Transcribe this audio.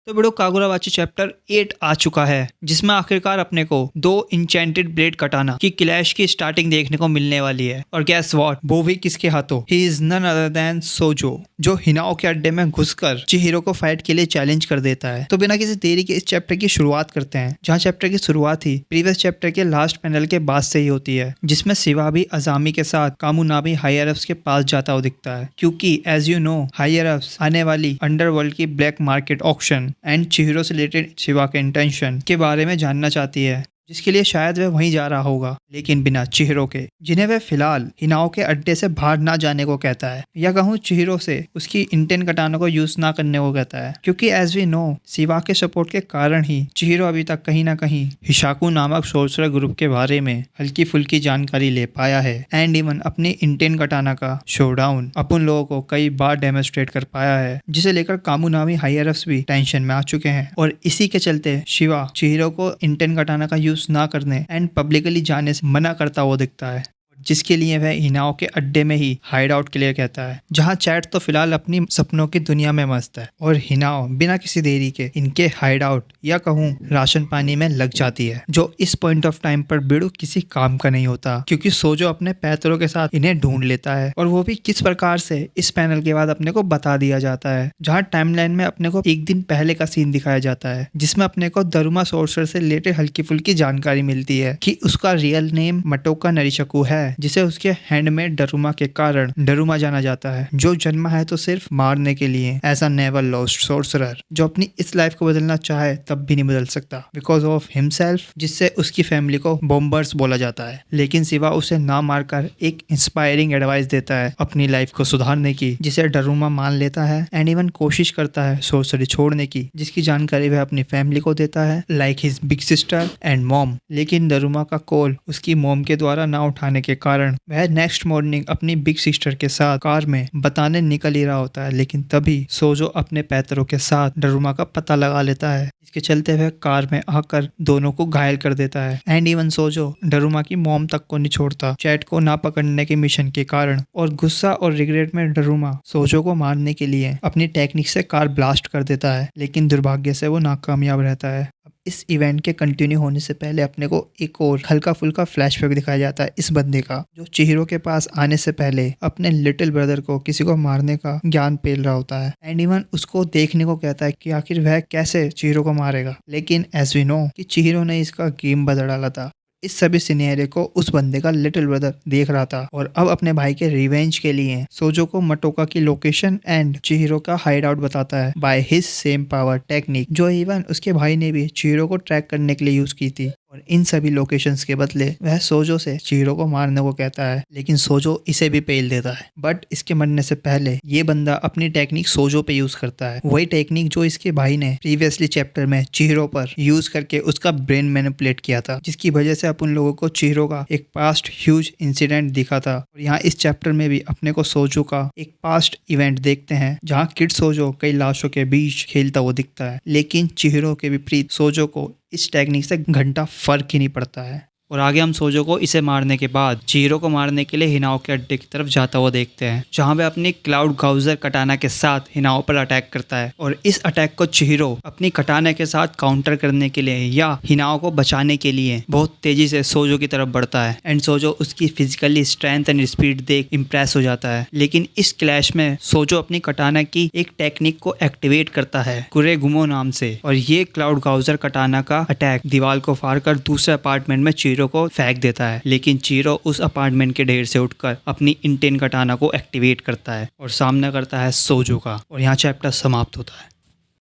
तो BDO कागुरावाची chapter 8 आ चुका है, जिसमें आखिरकार अपने को 2 इंचेंटेड ब्लेड कटाना की क्लैश की स्टार्टिंग देखने को मिलने वाली है। और गैस व्हाट, वो भी किसके हाथों? He is none other than Sojo, जो हिनाओ के अड्डे में घुसकर चिहिरो को फाइट के लिए चैलेंज कर देता है। तो बिना किसी देरी के इस चैप्टर की शुरुआत करते हैं, जहाँ चैप्टर की शुरुआत ही प्रीवियस चैप्टर के लास्ट पैनल के बाद से ही होती है, जिसमें शिवा भी अजामी के साथ कामुनाबी हायर अप्स के पास जाता हुआ दिखता है, क्योंकि as you know higher ups आने वाली अंडरवर्ल्ड की black market auction and Chihiro से रिलेटेड शिवा के इंटेंशन के बारे में जानना चाहती है, जिसके लिए शायद वह वहीं जा रहा होगा, लेकिन बिना चिहिरो के, जिन्हें वह फिलहाल हिनाओ के अड्डे से बाहर ना जाने को कहता है, या कहूँ चिहिरो से उसकी इंटेन कटाना को यूज ना करने को कहता है, क्योंकि एज वी नो शिवा के सपोर्ट के कारण ही चिहिरो अभी तक कहीं ना कहीं हिशाकू नामक सोर्सरर ग्रुप के बारे में हल्की फुल्की जानकारी ले पाया है, एंड इवन अपनी इंटेन कटाना का शोडाउन अपन लोगों को कई बार डेमोन्स्ट्रेट कर पाया है, जिसे लेकर कामुनामी हायरअप्स भी टेंशन में आ चुके हैं। और इसी के चलते शिवा चिहिरो को इंटेन कटाना का यूज ना करने एंड पब्लिकली जाने से मना करता हुआ दिखता है, जिसके लिए वह हिनाओ के अड्डे में ही हाइड आउट के लिए कहता है, जहां चैट तो फिलहाल अपनी सपनों की दुनिया में मस्त है और हिनाओ बिना किसी देरी के इनके हाइड आउट या कहूँ राशन पानी में लग जाती है, जो इस पॉइंट ऑफ टाइम पर बिडू किसी काम का नहीं होता, क्योंकि सोजो अपने पैतरों के साथ इन्हें ढूंढ लेता है, और वो भी किस प्रकार से इस पैनल के बाद अपने को बता दिया जाता है, जहाँ टाइमलाइन में अपने को एक दिन पहले का सीन दिखाया जाता है, जिसमें अपने को दरुमा सोर्सर से रिलेटेड हल्की फुल्की जानकारी मिलती है कि उसका रियल नेम मटोका नरिशकू है, जिसे उसके हैंडमेड डरुमा के कारण डरुमा जाना जाता है, जो जन्मा है तो सिर्फ मारने के लिए, ऐसा नेवर लॉस्ट सोर्सरर, जो अपनी इस लाइफ को बदलना चाहे तब भी नहीं बदल सकता बिकॉज ऑफ हिमसेल्फ, जिससे उसकी फैमिली को बॉम्बर्स बोला जाता है। लेकिन सिवा उसे ना मारकर एक इंस्पायरिंग एडवाइस देता है अपनी लाइफ को सुधारने की, जिसे डरुमा मान लेता है एंड इवन कोशिश करता है सोर्सरी छोड़ने की, जिसकी जानकारी वह अपनी फैमिली को देता है, like his big sister and mom. लेकिन डरुमा का कॉल उसकी मॉम के द्वारा ना उठाने के कारण वह नेक्स्ट मॉर्निंग अपनी बिग सिस्टर के साथ कार में बताने निकल ही रहा होता है, लेकिन तभी सोजो अपने पैतरों के साथ डरुमा का पता लगा लेता है, इसके चलते वह कार में आकर दोनों को घायल कर देता है। एंड इवन सोजो डरुमा की मॉम तक को नहीं छोड़ता चैट को ना पकड़ने के मिशन के कारण, और गुस्सा और रिग्रेट में डरुमा सोजो को मारने के लिए अपनी टेक्निक से कार ब्लास्ट कर देता है, लेकिन दुर्भाग्य से वो नाकामयाब रहता है। इस इवेंट के कंटिन्यू होने से पहले अपने को एक और हल्का फुल्का फ्लैशबैक दिखाया जाता है इस बंदे का, जो चिहिरो के पास आने से पहले अपने लिटिल ब्रदर को किसी को मारने का ज्ञान पेल रहा होता है, एंड इवन उसको देखने को कहता है कि आखिर वह कैसे चिहिरो को मारेगा। लेकिन एज वी नो कि चिहिरो ने इसका गेम बदल डाला था। इस सभी सिनेरियो को उस बंदे का लिटिल ब्रदर देख रहा था, और अब अपने भाई के रिवेंज के लिए सोजो को मटोका की लोकेशन एंड चिहिरो का हाइड आउट बताता है by his same power technique, जो इवन उसके भाई ने भी चिहिरो को ट्रैक करने के लिए यूज की थी। और इन सभी लोकेशंस के बदले वह सोजो से चिहिरो को मारने को कहता है, लेकिन सोजो इसे भी पेल देता है। बट इसके मरने से पहले ये बंदा अपनी टेक्निक सोजो पे यूज करता है, वही टेक्निक जो इसके भाई ने प्रीवियसली चैप्टर में चिहिरो पर यूज करके उसका ब्रेन मैनिपुलेट किया था, जिसकी वजह से अपन लोगों को चिहिरो का एक पास्ट ह्यूज इंसिडेंट दिखा था। और यहाँ इस चैप्टर में भी अपने को सोजो का एक पास्ट इवेंट देखते हैं, जहाँ किड सोजो कई लाशों के बीच खेलता हुआ दिखता है, लेकिन चिहिरो के विपरीत सोजो को इस टेक्निक से घंटा फर्क ही नहीं पड़ता है। और आगे हम सोजो को इसे मारने के बाद चिहिरो को मारने के लिए हिनाओ के अड्डे की तरफ जाता हुआ देखते हैं, जहां वह अपनी क्लाउड गाउजर कटाना के साथ हिनाओ पर अटैक करता है। और इस अटैक को चिहिरो अपनी कटाना के साथ काउंटर करने के लिए या हिनाओ को बचाने के लिए बहुत तेजी से सोजो की तरफ बढ़ता है, एंड सोजो उसकी फिजिकली स्ट्रेंथ एंड स्पीड देख इम्प्रेस हो जाता है। लेकिन इस क्लैश में सोजो अपनी कटाना की एक टेक्निक को एक्टिवेट करता है कुरेगुमो नाम से, और ये क्लाउड गाउजर कटाना का अटैक दीवार को फाड़ कर दूसरे अपार्टमेंट में चिहिरो को फेंक देता है। लेकिन चिहिरो उस अपार्टमेंट के ढेर से उठकर अपनी इंटेन कटाना को एक्टिवेट करता है और सामना करता है सोजो का, और यहाँ चैप्टर समाप्त होता है।